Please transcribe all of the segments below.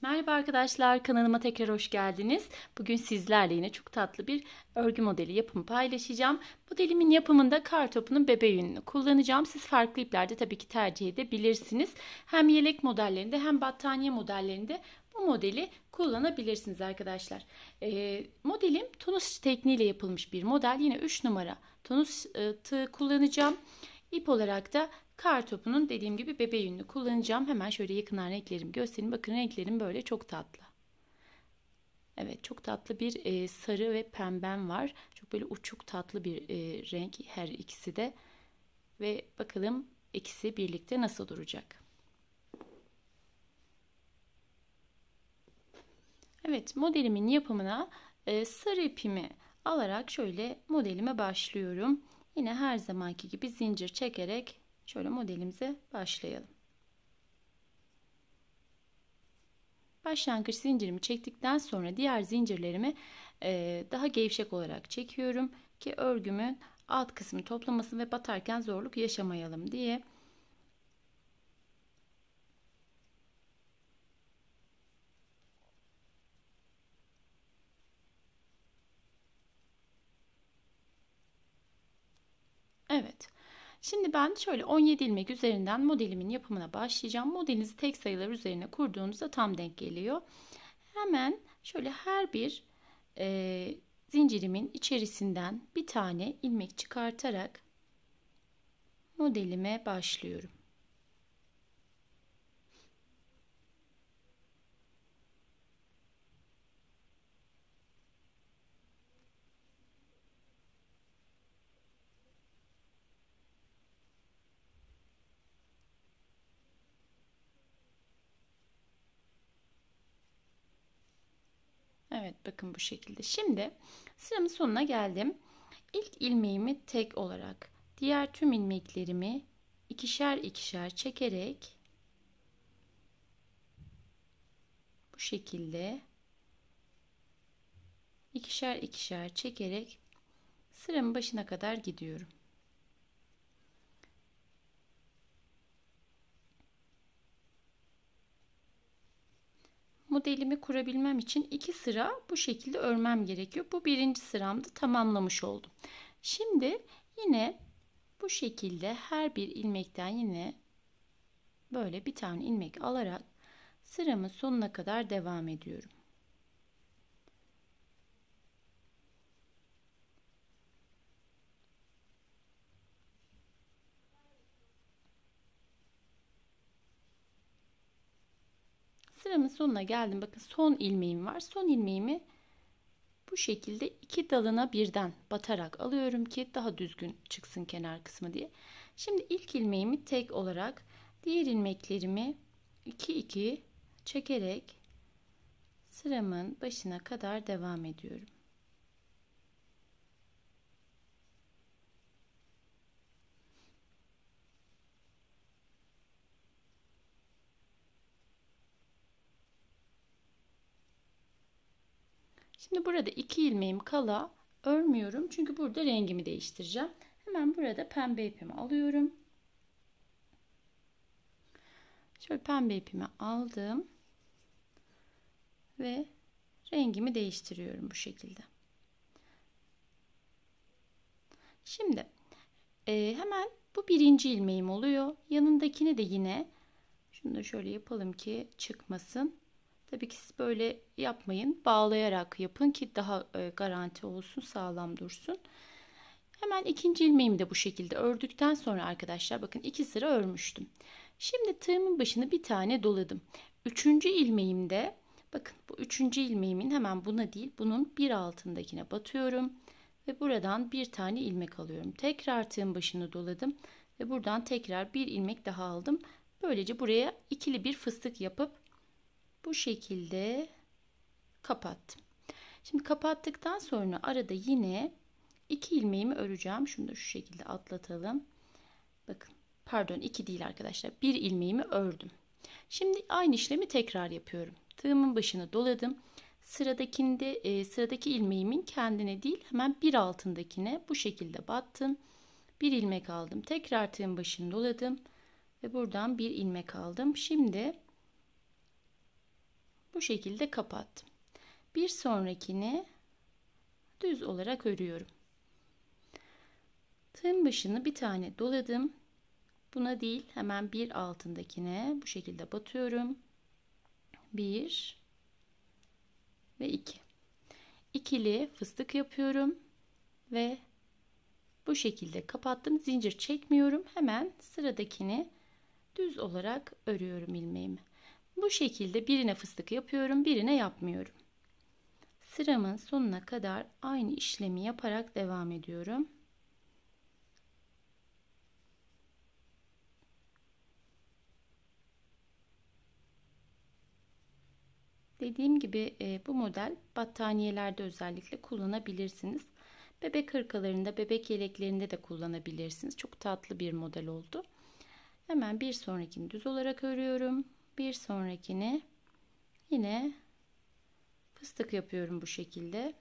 Merhaba arkadaşlar, kanalıma tekrar hoş geldiniz. Bugün sizlerle yine çok tatlı bir örgü modeli yapımı paylaşacağım. Modelimin yapımında kartopunun bebe yününü kullanacağım. Siz farklı iplerde tabii ki tercih edebilirsiniz. Hem yelek modellerinde hem battaniye modellerinde bu modeli kullanabilirsiniz arkadaşlar. Modelim tonus tekniğiyle yapılmış bir model. Yine 3 numara tonus tığ kullanacağım. İp olarak da kartopunun dediğim gibi bebe yününü kullanacağım. Hemen şöyle yakından renklerimi göstereyim. Bakın renklerim böyle çok tatlı. Evet, çok tatlı bir sarı ve pembem var. Çok böyle uçuk tatlı bir renk her ikisi de. Ve bakalım ikisi birlikte nasıl duracak. Evet, modelimin yapımına sarı ipimi alarak şöyle modelime başlıyorum. Yine her zamanki gibi zincir çekerek şöyle modelimize başlayalım. Başlangıç zincirimi çektikten sonra diğer zincirlerimi daha gevşek olarak çekiyorum ki örgümün alt kısmı toplamasın ve batarken zorluk yaşamayalım diye. Evet. Şimdi ben şöyle 17 ilmek üzerinden modelimin yapımına başlayacağım. Modelinizi tek sayılar üzerine kurduğunuzda tam denk geliyor. Hemen şöyle her bir zincirimin içerisinden bir tane ilmek çıkartarak modelime başlıyorum. Evet, bakın bu şekilde. Şimdi sıramın sonuna geldim. İlk ilmeğimi tek olarak, diğer tüm ilmeklerimi ikişer ikişer çekerek bu şekilde ikişer ikişer çekerek sıramın başına kadar gidiyorum. Modelimi kurabilmem için 2 sıra bu şekilde örmem gerekiyor. Bu birinci sıramda tamamlamış oldum. Şimdi yine bu şekilde her bir ilmekten yine böyle bir tane ilmek alarak sıramın sonuna kadar devam ediyorum. Sıramın sonuna geldim. Bakın son ilmeğim var. Son ilmeğimi bu şekilde iki dalına birden batarak alıyorum ki daha düzgün çıksın kenar kısmı diye. Şimdi ilk ilmeğimi tek olarak, diğer ilmeklerimi 2 çekerek sıramın başına kadar devam ediyorum. Şimdi burada 2 ilmeğim kala örmüyorum. Çünkü burada rengimi değiştireceğim. Hemen burada pembe ipimi alıyorum. Şöyle pembe ipimi aldım. Ve rengimi değiştiriyorum bu şekilde. Şimdi hemen bu birinci ilmeğim oluyor. Yanındakini de yine şunu da şöyle yapalım ki çıkmasın. Tabii ki siz böyle yapmayın. Bağlayarak yapın ki daha garanti olsun, sağlam dursun. Hemen ikinci ilmeğimi de bu şekilde ördükten sonra arkadaşlar bakın 2 sıra örmüştüm. Şimdi tığımın başını bir tane doladım. Üçüncü ilmeğimde bakın bu üçüncü ilmeğimin hemen buna değil bunun bir altındakine batıyorum. Ve buradan bir tane ilmek alıyorum. Tekrar tığın başını doladım. Ve buradan tekrar bir ilmek daha aldım. Böylece buraya ikili bir fıstık yapıp bu şekilde kapattım. Şimdi kapattıktan sonra arada yine 2 ilmeğimi öreceğim. Şunu da şu şekilde atlatalım. Bakın pardon 2 değil arkadaşlar. Bir ilmeğimi ördüm. Şimdi aynı işlemi tekrar yapıyorum. Tığımın başını doladım. Sıradaki ilmeğimin kendine değil hemen bir altındakine bu şekilde battım. Bir ilmek aldım. Tekrar tığın başını doladım. Ve buradan bir ilmek aldım. Şimdi Bu şekilde kapattım. Bir sonrakini düz olarak örüyorum. Tığın başını bir tane doladım. Buna değil, hemen bir altındakine bu şekilde batıyorum. 1 ve 2. İkili fıstık yapıyorum ve bu şekilde kapattım. Zincir çekmiyorum. Hemen sıradakini düz olarak örüyorum ilmeğimi. Bu şekilde birine fıstık yapıyorum, birine yapmıyorum. Sıramın sonuna kadar aynı işlemi yaparak devam ediyorum. Dediğim gibi bu model battaniyelerde özellikle kullanabilirsiniz. Bebek hırkalarında, bebek yeleklerinde de kullanabilirsiniz. Çok tatlı bir model oldu. Hemen bir sonrakini düz olarak örüyorum. Bir sonrakini yine fıstık yapıyorum bu şekilde.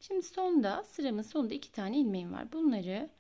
Şimdi sıramın sonunda 2 tane ilmeğim var. Bunları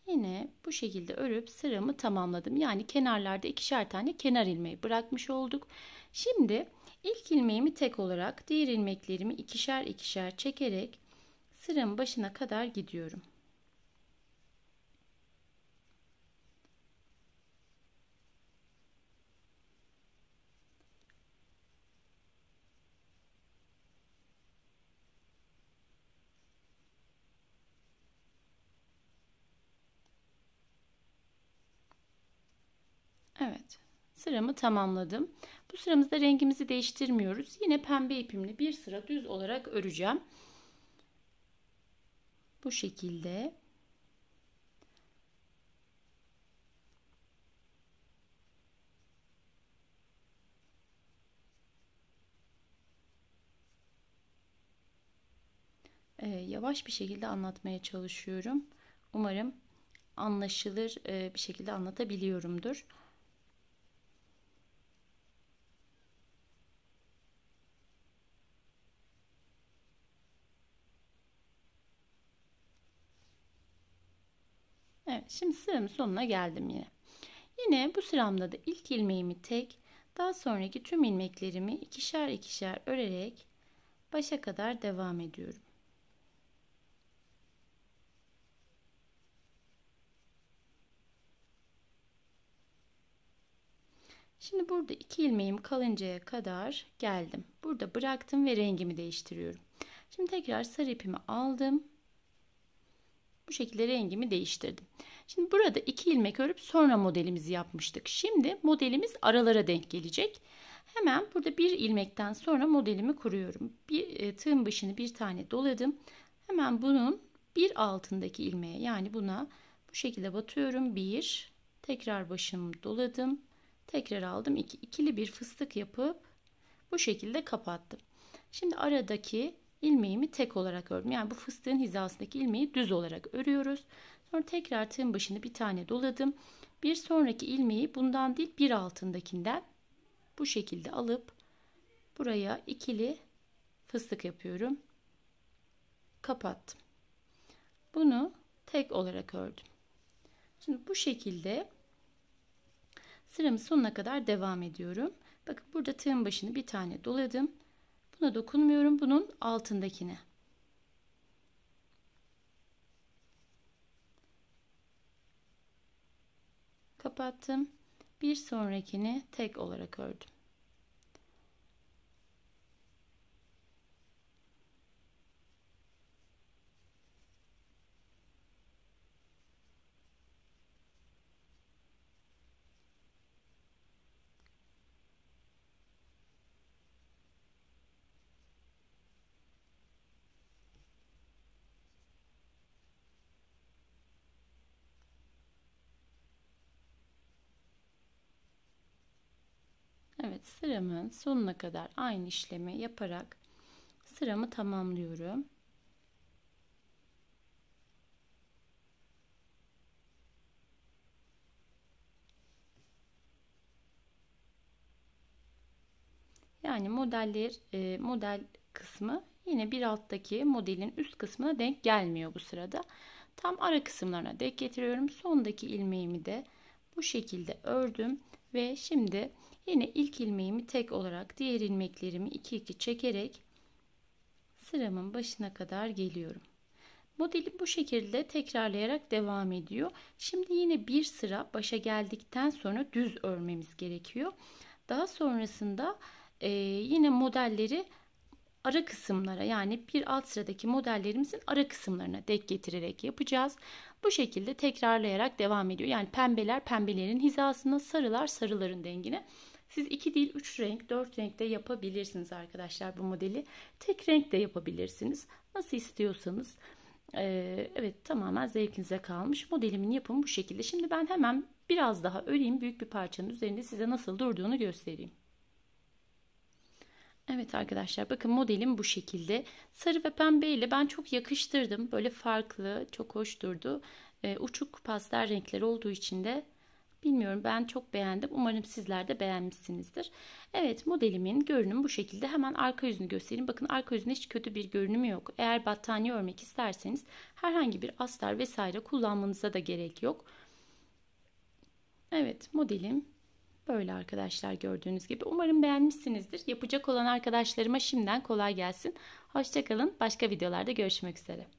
yine bu şekilde örüp sıramı tamamladım. Yani kenarlarda 2'şer tane kenar ilmeği bırakmış olduk. Şimdi ilk ilmeğimi tek olarak, diğer ilmeklerimi 2'şer 2'şer çekerek sıramın başına kadar gidiyorum. Evet, sıramı tamamladım. Bu sıramızda rengimizi değiştirmiyoruz. Yine pembe ipimle bir sıra düz olarak öreceğim. Bu şekilde. Yavaş bir şekilde anlatmaya çalışıyorum. Umarım anlaşılır bir şekilde anlatabiliyorumdur. Evet, şimdi sıramın sonuna geldim yine. Yine bu sıramda da ilk ilmeğimi tek, daha sonraki tüm ilmeklerimi 2'şer 2'şer örerek başa kadar devam ediyorum. Şimdi burada 2 ilmeğim kalıncaya kadar geldim. Burada bıraktım ve rengimi değiştiriyorum. Şimdi tekrar sarı ipimi aldım. Bu şekilde rengimi değiştirdim. Şimdi burada 2 ilmek örüp sonra modelimizi yapmıştık. Şimdi modelimiz aralara denk gelecek. Hemen burada bir ilmekten sonra modelimi kuruyorum. Tığın başını bir tane doladım. Hemen bunun bir altındaki ilmeğe, yani buna bu şekilde batıyorum. Bir, tekrar başımı doladım. Tekrar aldım. İkili bir fıstık yapıp bu şekilde kapattım. Şimdi aradaki ilmeğimi tek olarak ördüm. Yani bu fıstığın hizasındaki ilmeği düz olarak örüyoruz. Sonra tekrar tığın başını bir tane doladım. Bir sonraki ilmeği bundan değil, bir altındakinden bu şekilde alıp buraya ikili fıstık yapıyorum. Kapattım. Bunu tek olarak ördüm. Şimdi bu şekilde sıramın sonuna kadar devam ediyorum. Bakın burada tığın başını bir tane doladım. Buna dokunmuyorum. Bunun altındakine. Kapattım. Bir sonrakini tek olarak ördüm. Evet, sıramın sonuna kadar aynı işlemi yaparak sıramı tamamlıyorum. Yani model kısmı yine bir alttaki modelin üst kısmına denk gelmiyor bu sırada. Tam ara kısımlarına denk getiriyorum. Sondaki ilmeğimi de bu şekilde ördüm ve şimdi yine ilk ilmeğimi tek olarak diğer ilmeklerimi 2 çekerek sıramın başına kadar geliyorum. Modelim bu şekilde tekrarlayarak devam ediyor. Şimdi yine bir sıra başa geldikten sonra düz örmemiz gerekiyor. Daha sonrasında yine modelleri ara kısımlara, yani bir alt sıradaki modellerimizin ara kısımlarına denk getirerek yapacağız. Bu şekilde tekrarlayarak devam ediyor. Yani pembeler pembelerin hizasına, sarılar sarıların dengine. Siz 2 değil 3 renk 4 renkte yapabilirsiniz arkadaşlar bu modeli. Tek renk de yapabilirsiniz. Nasıl istiyorsanız. Evet, tamamen zevkinize kalmış. Modelimin yapımı bu şekilde. Şimdi ben hemen biraz daha öreyim. Büyük bir parçanın üzerinde size nasıl durduğunu göstereyim. Evet arkadaşlar, bakın modelim bu şekilde. Sarı ve pembe ile ben çok yakıştırdım. Böyle farklı, çok hoş durdu. Uçuk pastel renkler olduğu için de bilmiyorum, ben çok beğendim. Umarım sizler de beğenmişsinizdir. Evet, modelimin görünümü bu şekilde. Hemen arka yüzünü göstereyim. Bakın arka yüzünde hiç kötü bir görünümü yok. Eğer battaniye örmek isterseniz herhangi bir astar vesaire kullanmanıza da gerek yok. Evet, modelim böyle arkadaşlar, gördüğünüz gibi. Umarım beğenmişsinizdir. Yapacak olan arkadaşlarıma şimdiden kolay gelsin. Hoşça kalın. Başka videolarda görüşmek üzere.